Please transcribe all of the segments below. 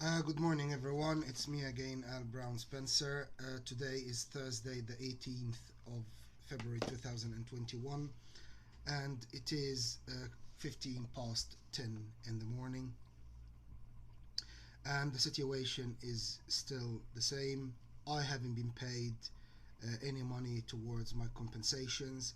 Good morning, everyone. It's me again, Al Brown Spencer. Today is Thursday, the 18th of February 2021, and it is 15 past 10 in the morning. And the situation is still the same. I haven't been paid any money towards my compensations,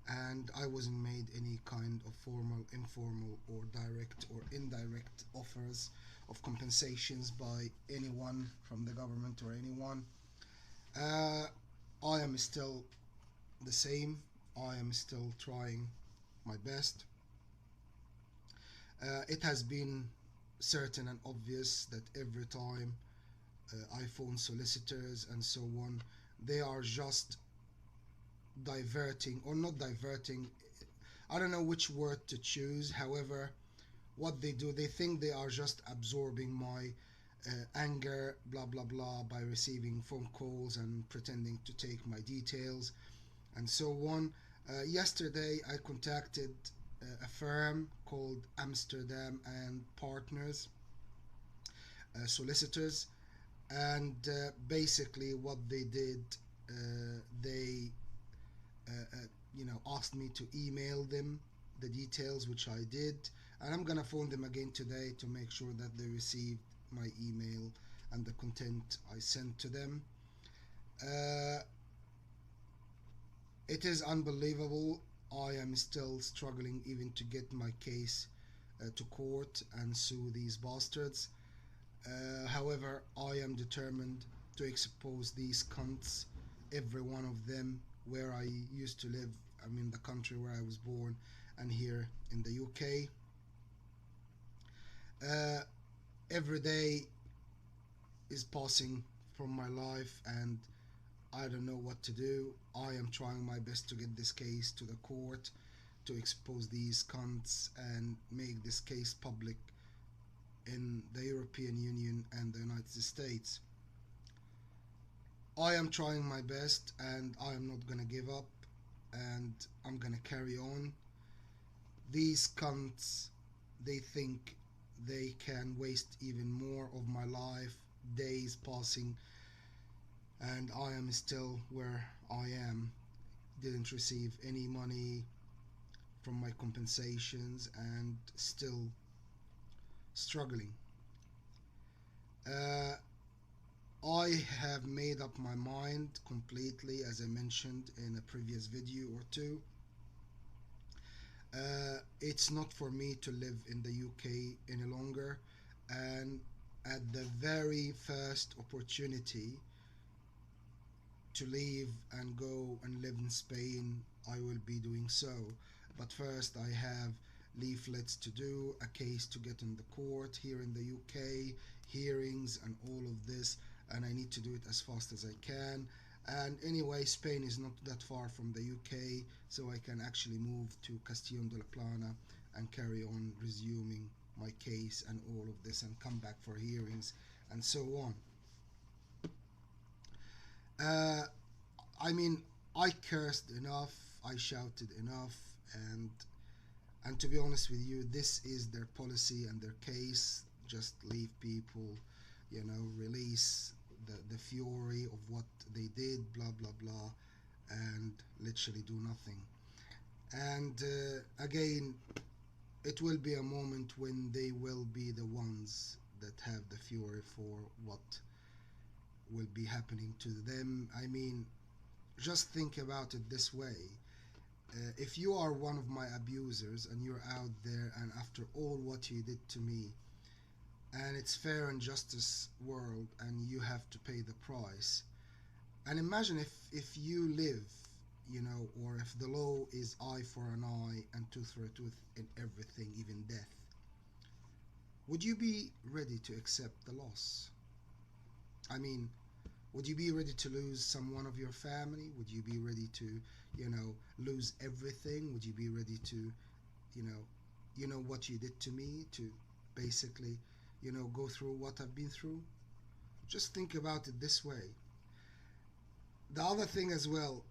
and I wasn't made any kind of formal, informal, or direct or indirect offers of compensations by anyone from the government or anyone. Uh, I am still the same. I am still trying my best. It has been certain and obvious that every time iPhone solicitors and so on, they are just diverting or not diverting. I don't know which word to choose. However, what they do, they think they are just absorbing my anger, blah blah blah, by receiving phone calls and pretending to take my details and so on. Yesterday, I contacted a firm called Amsterdam and Partners Solicitors, and basically what they did, they asked me to email them the details, which I did, and I'm gonna phone them again today to make sure that they received my email and the content I sent to them. Uh, it is unbelievable. I am still struggling even to get my case to court and sue these bastards. However, I am determined to expose these cunts, every one of them, where I used to live. I mean, the country where I was born, and here in the UK. Uh, every day is passing from my life, and I don't know what to do. I am trying my best to get this case to the court to expose these cunts and make this case public in the European Union and the United States. I am trying my best and I am not gonna give up, and I'm gonna carry on. These cunts, they think they can waste even more of my life, days passing, and I am still where I am. Didn't receive any money from my compensations and still struggling. Uh, I have made up my mind completely, as I mentioned in a previous video or two. It's not for me to live in the UK any longer, and at the very first opportunity to leave and go and live in Spain, I will be doing so. But first, I have leaflets to do, a case to get in the court here in the UK, hearings, and all of this, and I need to do it as fast as I can. And anyway, Spain is not that far from the UK, so I can actually move to Castellón de la Plana and carry on resuming my case and all of this and come back for hearings and so on. Uh, I mean, I cursed enough, I shouted enough, and and to be honest with you, this is their policy and their case. Just leave people, release the fury of what they did, blah blah blah, and literally do nothing. And again, it will be a moment when they will be the ones that have the fury for what will be happening to them. I mean, just think about it this way. If you are one of my abusers and you're out there, and after all what you did to me, and it's fair and justice world, and you have to pay the price, and imagine if you live, or if the law is eye for an eye and tooth for a tooth in everything, even death, would you be ready to accept the loss? I mean, would you be ready to lose someone of your family? Would you be ready to, lose everything? Would you be ready to, you know, what you did to me, to basically, go through what I've been through? Just think about it this way. The other thing as well,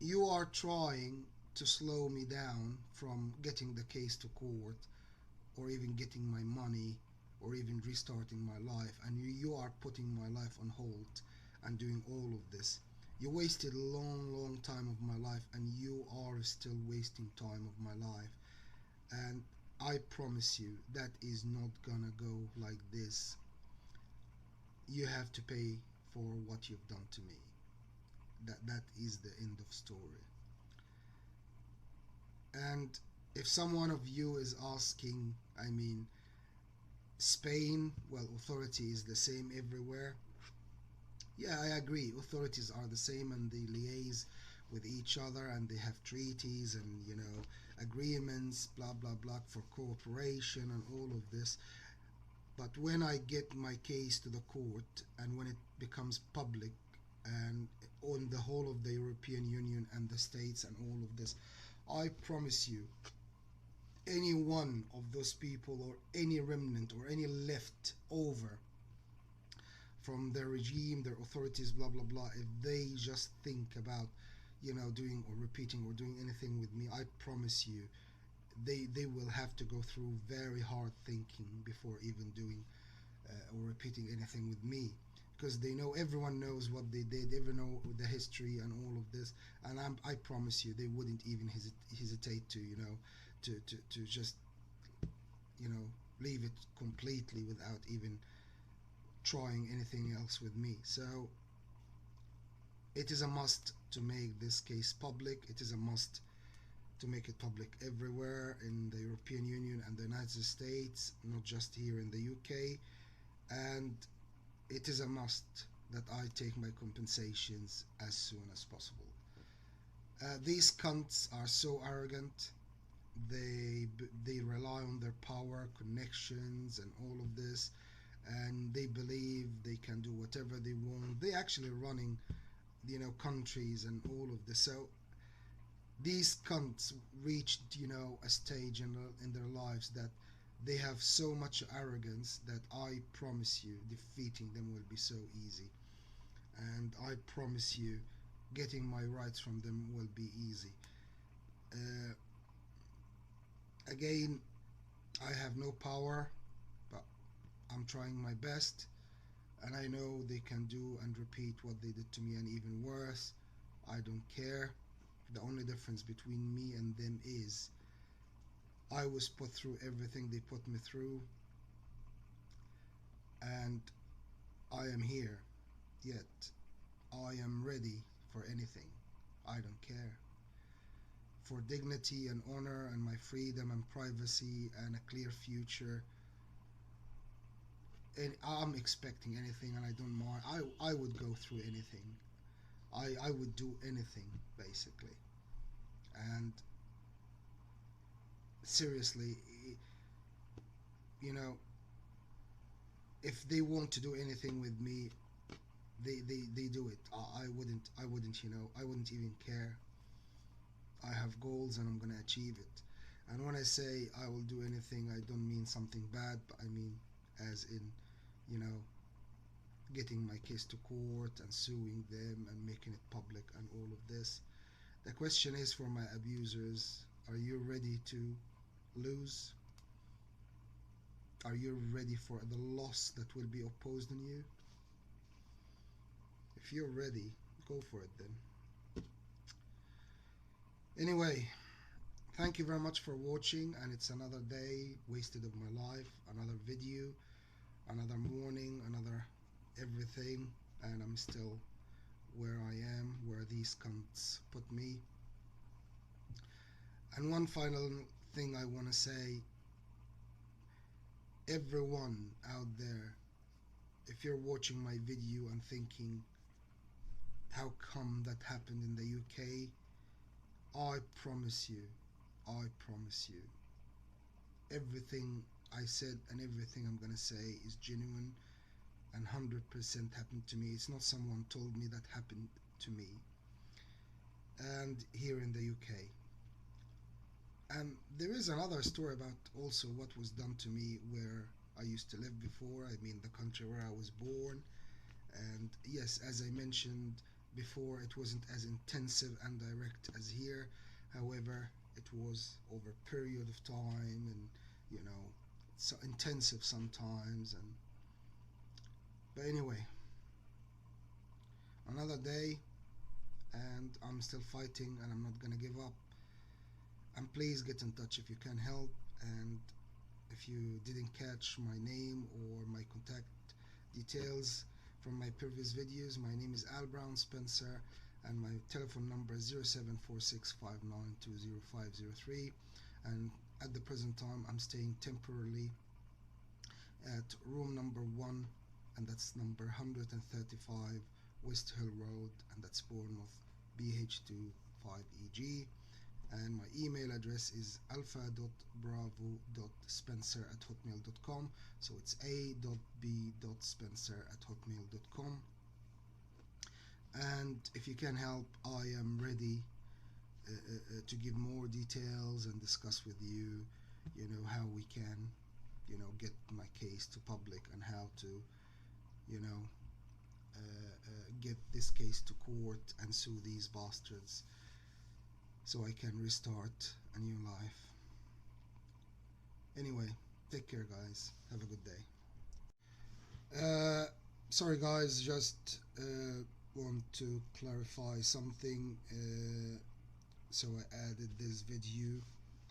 you are trying to slow me down from getting the case to court or even getting my money or even restarting my life, and you are putting my life on hold and doing all of this. You wasted a long time of my life, and you are still wasting time of my life. And I promise you that is not gonna go like this. You have to pay for what you've done to me. That is the end of story. And if someone of you is asking, I mean, Spain, well, authority is the same everywhere. Yeah, I agree. Authorities are the same, and they liaise with each other, and they have treaties and, agreements, blah blah blah, for cooperation and all of this. But when I get my case to the court, and when it becomes public and on the whole of the European Union and the states and all of this, I promise you, any one of those people or any remnant or any left over from their regime, their authorities, blah blah blah, if they just think about, doing or repeating or doing anything with me, I promise you, they will have to go through very hard thinking before even doing or repeating anything with me, because they know, everyone knows what they did, everyone know the history and all of this, and I promise you, they wouldn't even hesitate to, to just, leave it completely without even trying anything else with me. So it is a must to make this case public. It is a must to make it public everywhere in the European Union and the United States, not just here in the UK. And it is a must that I take my compensations as soon as possible. These cunts are so arrogant. They rely on their power, connections, and all of this, and they believe they can do whatever they want. They actually running, countries and all of this. So these cunts reached, a stage in their lives that they have so much arrogance that I promise you, defeating them will be so easy. And I promise you, getting my rights from them will be easy. Uh, Again, I have no power, but I'm trying my best, and I know they can do and repeat what they did to me and even worse. I don't care. The only difference between me and them is I was put through everything they put me through, and I am here. Yet I am ready for anything. I don't care. For dignity and honor and my freedom and privacy and a clear future, and I'm expecting anything, and I don't mind. I would go through anything. I would do anything, basically. And seriously, you know, if they want to do anything with me, they do it. I wouldn't even care. I have goals and I'm gonna achieve it. And when I say I will do anything, I don't mean something bad, but I mean as in, you know, getting my case to court and suing them and making it public and all of this. The question is, for my abusers, are you ready to lose? Are you ready for the loss that will be opposed on you? If you're ready, go for it then. Anyway, thank you very much for watching, and it's another day wasted of my life, another video, another morning, another everything, and I'm still where I am, where these cunts put me. And one final thing I want to say, everyone out there, if you're watching my video and thinking, how come that happened in the UK? I promise you, everything I said and everything I'm gonna say is genuine and 100% happened to me. It's not someone told me, that happened to me. And here in the UK. And there is another story about also what was done to me where I used to live before, I mean the country where I was born. And yes, as I mentioned before, it wasn't as intensive and direct as here. However, it was over a period of time, and you know, so intensive sometimes. And but anyway, another day, and I'm still fighting, and I'm not gonna give up. And please get in touch if you can help. And if you didn't catch my name or my contact details from my previous videos, my name is Al Brown Spencer, and my telephone number is 074659200503. And at the present time, I'm staying temporarily at room number 1, and that's number 135 West Hill Road, and that's Bournemouth, BH2 5EG. And my email address is alpha.bravo.spencer@hotmail.com. So it's a.b.spencer@hotmail.com. And if you can help, I am ready to give more details and discuss with you, how we can, get my case to public, and how to, get this case to court and sue these bastards, so I can restart a new life. Anyway, take care, guys. Have a good day. Sorry, guys, just want to clarify something. So I added this video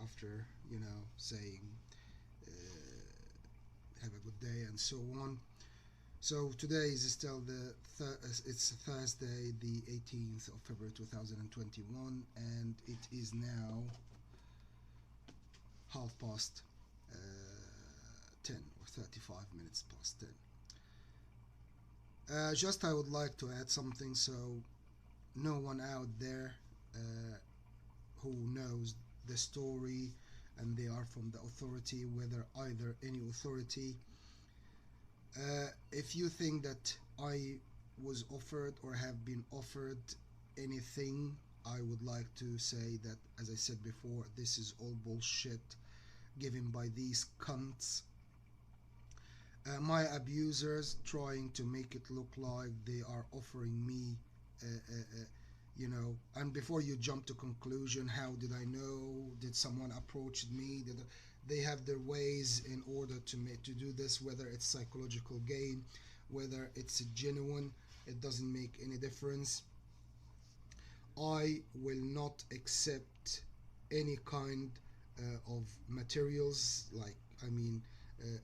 after, saying have a good day and so on. So today is still it's Thursday, the 18th of February 2021, and it is now 10 or 35 minutes past 10. Just I would like to add something, so no one out there who knows the story and they are from the authority, whether either any authority, if you think that I was offered or have been offered anything, I would like to say that, as I said before, this is all bullshit given by these cunts. My abusers trying to make it look like they are offering me, and before you jump to conclusion, how did I know? Did someone approach me? They have their ways in order to do this, whether it's psychological gain, whether it's genuine, it doesn't make any difference. I will not accept any kind of materials, like,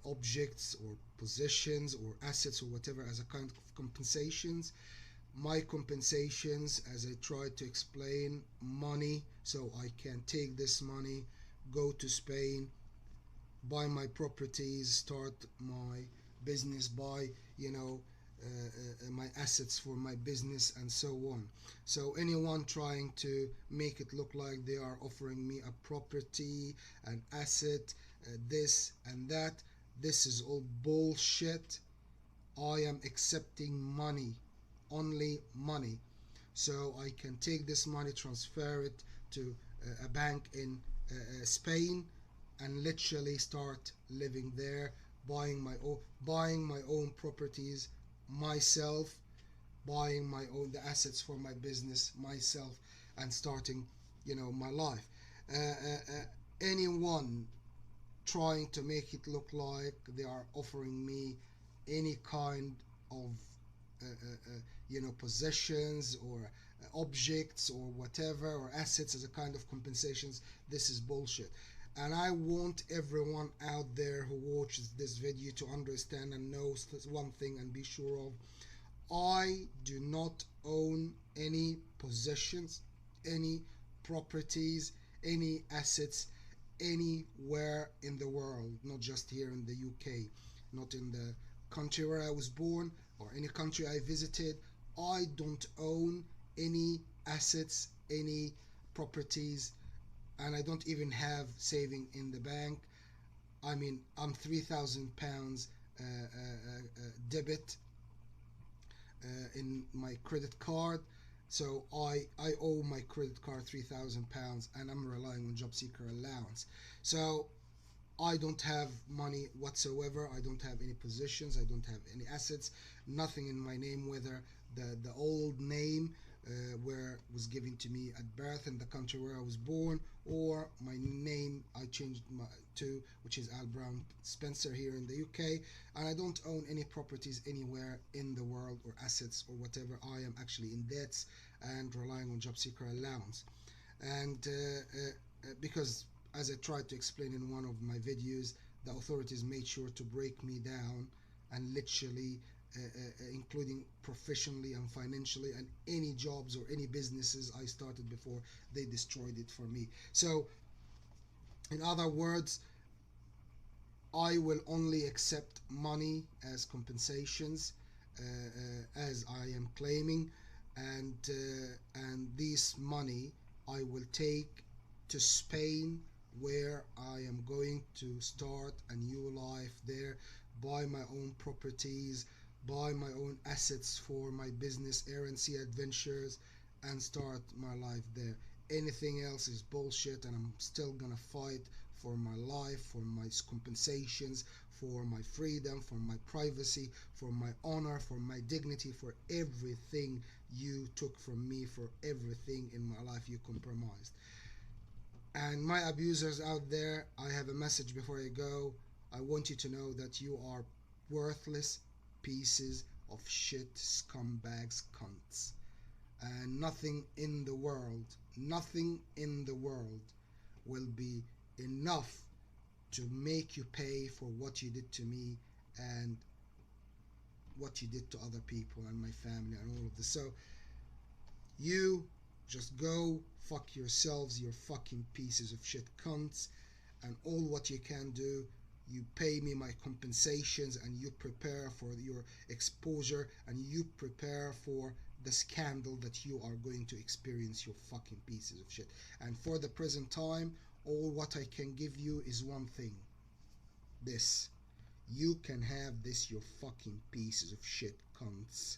objects or possessions or assets or whatever, as a kind of compensations. My compensations, as I tried to explain, money, so I can take this money, go to Spain, buy my properties, start my business, buy my assets for my business, and so on. So anyone trying to make it look like they are offering me a property, an asset, this and that, this is all bullshit. I am accepting money, only money. So I can take this money, transfer it to a bank in Spain, and literally start living there, buying my own properties myself, buying the assets for my business myself, and starting my life. Anyone trying to make it look like they are offering me any kind of possessions or objects or whatever, or assets as a kind of compensations, this is bullshit. And I want everyone out there who watches this video to understand and knows one thing and be sure of: I do not own any possessions, any properties, any assets anywhere in the world, not just here in the UK, not in the country where I was born or any country I visited. I don't own any assets, any properties, and I don't even have saving in the bank. I'm £3,000 debit in my credit card. So I owe my credit card £3,000, and I'm relying on job seeker allowance. So I don't have money whatsoever. I don't have any positions. I don't have any assets. Nothing in my name, whether the old name where was given to me at birth in the country where I was born, or my name I changed to, which is Al Brown Spencer here in the UK, and I don't own any properties anywhere in the world or assets or whatever. I am actually in debts and relying on job seeker allowance, and because, as I tried to explain in one of my videos, the authorities made sure to break me down and literally including professionally and financially, and any jobs or any businesses I started before, they destroyed it for me. So in other words, I will only accept money as compensations, as I am claiming, and this money I will take to Spain, where I am going to start a new life there, buy my own properties, buy my own assets for my business, Air and Sea Adventures, and start my life there. Anything else is bullshit, and I'm still gonna fight for my life, for my compensations, for my freedom, for my privacy, for my honor, for my dignity, for everything you took from me, for everything in my life you compromised. And my abusers out there, I have a message before I go. I want you to know that you are worthless pieces of shit, scumbags, cunts. And nothing in the world will be enough to make you pay for what you did to me and what you did to other people and my family and all of this. So you just go fuck yourselves, you fucking pieces of shit cunts, and all what you can do, you pay me my compensations, and you prepare for your exposure, and you prepare for the scandal that you are going to experience, you fucking pieces of shit. And for the present time, all what I can give you is one thing: this. You can have this, you fucking pieces of shit cunts.